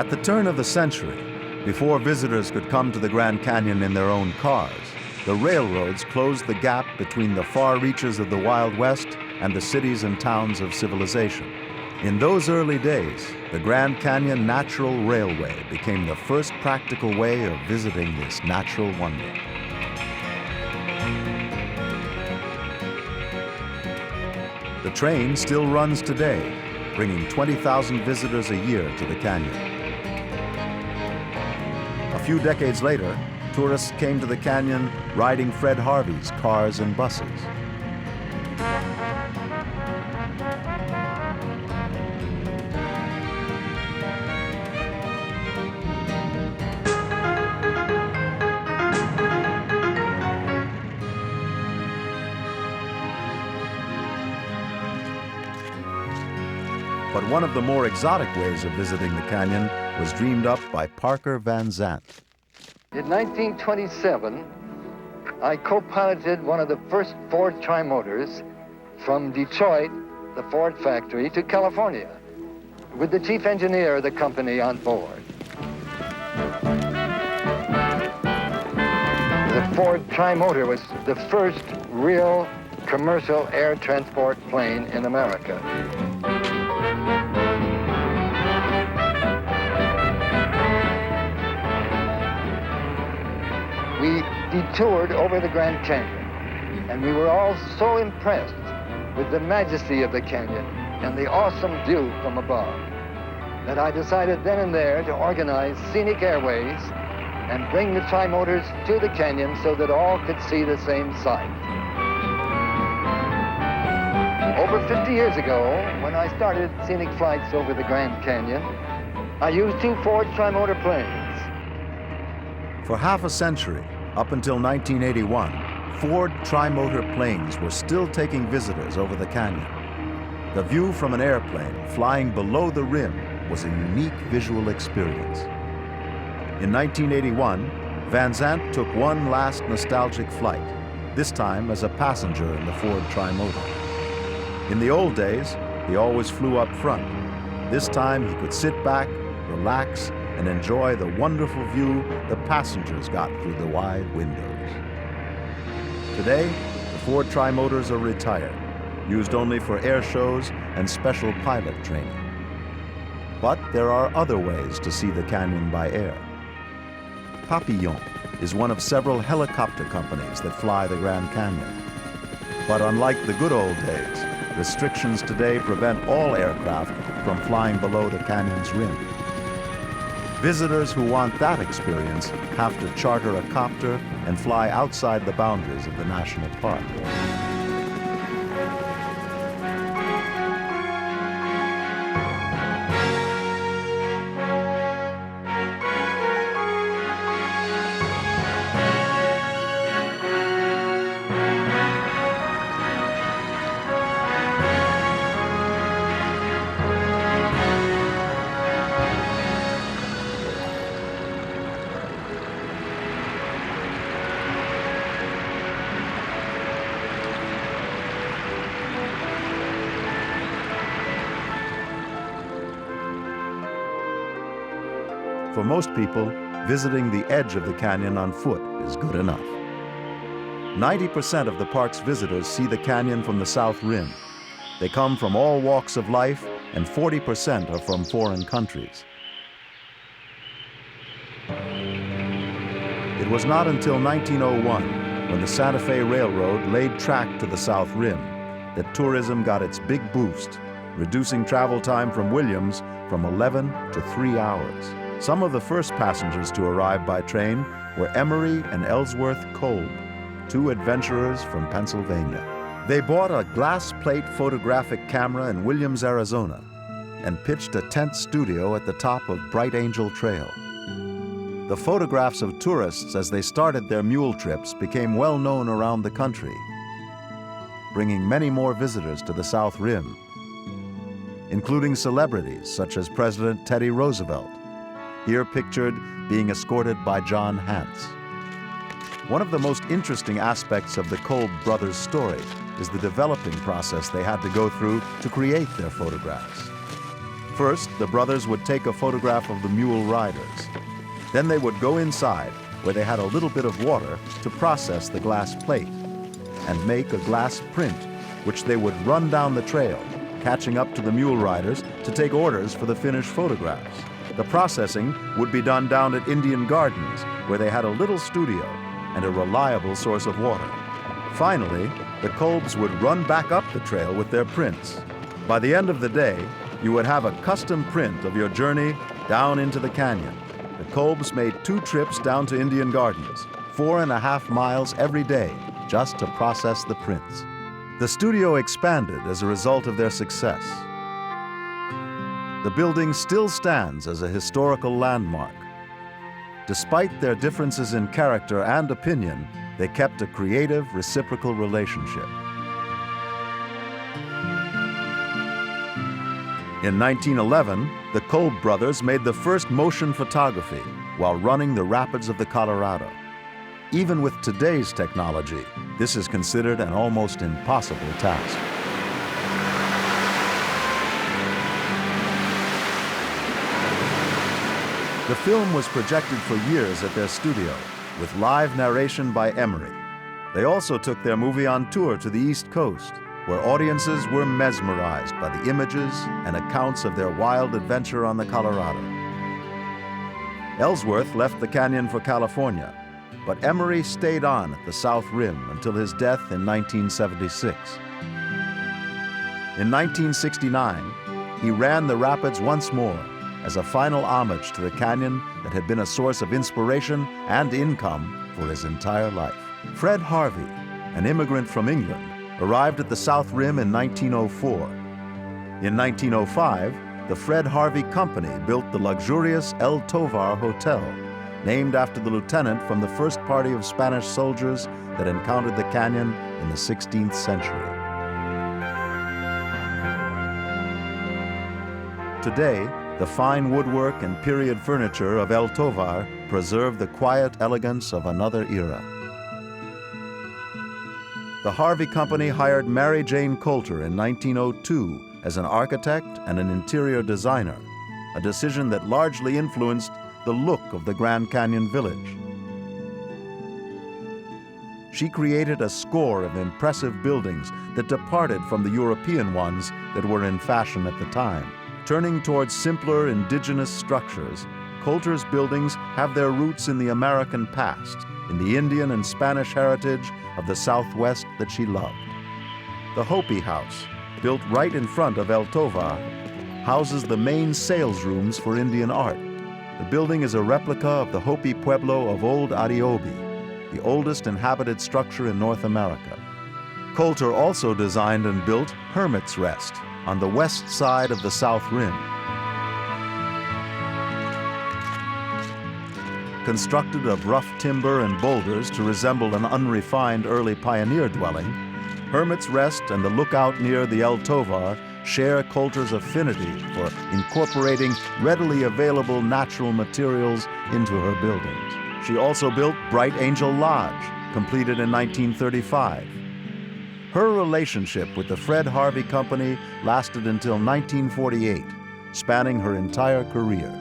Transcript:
At the turn of the century, before visitors could come to the Grand Canyon in their own cars, the railroads closed the gap between the far reaches of the Wild West and the cities and towns of civilization. In those early days, the Grand Canyon Natural Railway became the first practical way of visiting this natural wonder. The train still runs today, bringing 20,000 visitors a year to the canyon. A few decades later, tourists came to the canyon riding Fred Harvey's cars and buses. But one of the more exotic ways of visiting the canyon was dreamed up by Parker Van Zandt. In 1927, I co-piloted one of the first Ford Trimotors from Detroit, the Ford factory, to California, with the chief engineer of the company on board. The Ford Trimotor was the first real commercial air transport plane in America. We detoured over the Grand Canyon, and we were all so impressed with the majesty of the canyon and the awesome view from above that I decided then and there to organize scenic airways and bring the Trimotors to the canyon so that all could see the same sight. Over 50 years ago, when I started scenic flights over the Grand Canyon, I used two Ford Trimotor planes. For half a century, up until 1981, Ford Trimotor planes were still taking visitors over the canyon. The view from an airplane flying below the rim was a unique visual experience. In 1981, Van Zandt took one last nostalgic flight, this time as a passenger in the Ford Trimotor. In the old days, he always flew up front. This time he could sit back, relax, and enjoy the wonderful view the passengers got through the wide windows. Today, the Ford Trimotors are retired, used only for air shows and special pilot training. But there are other ways to see the canyon by air. Papillon is one of several helicopter companies that fly the Grand Canyon. But unlike the good old days, restrictions today prevent all aircraft from flying below the canyon's rim. Visitors who want that experience have to charter a copter and fly outside the boundaries of the national park. For most people, visiting the edge of the canyon on foot is good enough. 90% of the park's visitors see the canyon from the South Rim. They come from all walks of life, and 40% are from foreign countries. It was not until 1901, when the Santa Fe Railroad laid track to the South Rim, that tourism got its big boost, reducing travel time from Williams from 11 to 3 hours. Some of the first passengers to arrive by train were Emery and Ellsworth Kolb, two adventurers from Pennsylvania. They bought a glass plate photographic camera in Williams, Arizona, and pitched a tent studio at the top of Bright Angel Trail. The photographs of tourists as they started their mule trips became well known around the country, bringing many more visitors to the South Rim, including celebrities such as President Teddy Roosevelt, here pictured being escorted by John Hance. One of the most interesting aspects of the Kolb Brothers' story is the developing process they had to go through to create their photographs. First, the brothers would take a photograph of the mule riders. Then they would go inside, where they had a little bit of water to process the glass plate and make a glass print, which they would run down the trail, catching up to the mule riders to take orders for the finished photographs. The processing would be done down at Indian Gardens, where they had a little studio and a reliable source of water. Finally, the Kolbs would run back up the trail with their prints. By the end of the day, you would have a custom print of your journey down into the canyon. The Kolbs made 2 trips down to Indian Gardens, 4.5 miles every day, just to process the prints. The studio expanded as a result of their success. The building still stands as a historical landmark. Despite their differences in character and opinion, they kept a creative, reciprocal relationship. In 1911, the Kolb Brothers made the first motion photography while running the rapids of the Colorado. Even with today's technology, this is considered an almost impossible task. The film was projected for years at their studio, with live narration by Emery. They also took their movie on tour to the East Coast, where audiences were mesmerized by the images and accounts of their wild adventure on the Colorado. Ellsworth left the canyon for California, but Emery stayed on at the South Rim until his death in 1976. In 1969, he ran the rapids once more as a final homage to the canyon that had been a source of inspiration and income for his entire life. Fred Harvey, an immigrant from England, arrived at the South Rim in 1904. In 1905, the Fred Harvey Company built the luxurious El Tovar Hotel, named after the lieutenant from the first party of Spanish soldiers that encountered the canyon in the 16th century. Today, the fine woodwork and period furniture of El Tovar preserve the quiet elegance of another era. The Harvey Company hired Mary Jane Coulter in 1902 as an architect and an interior designer, a decision that largely influenced the look of the Grand Canyon Village. She created a score of impressive buildings that departed from the European ones that were in fashion at the time. Turning towards simpler indigenous structures, Coulter's buildings have their roots in the American past, in the Indian and Spanish heritage of the Southwest that she loved. The Hopi House, built right in front of El Tovar, houses the main sales rooms for Indian art. The building is a replica of the Hopi Pueblo of Old Ariobi, the oldest inhabited structure in North America. Coulter also designed and built Hermit's Rest on the west side of the South Rim. Constructed of rough timber and boulders to resemble an unrefined early pioneer dwelling, Hermit's Rest and the lookout near the El Tovar share Coulter's affinity for incorporating readily available natural materials into her buildings. She also built Bright Angel Lodge, completed in 1935. Her relationship with the Fred Harvey Company lasted until 1948, spanning her entire career.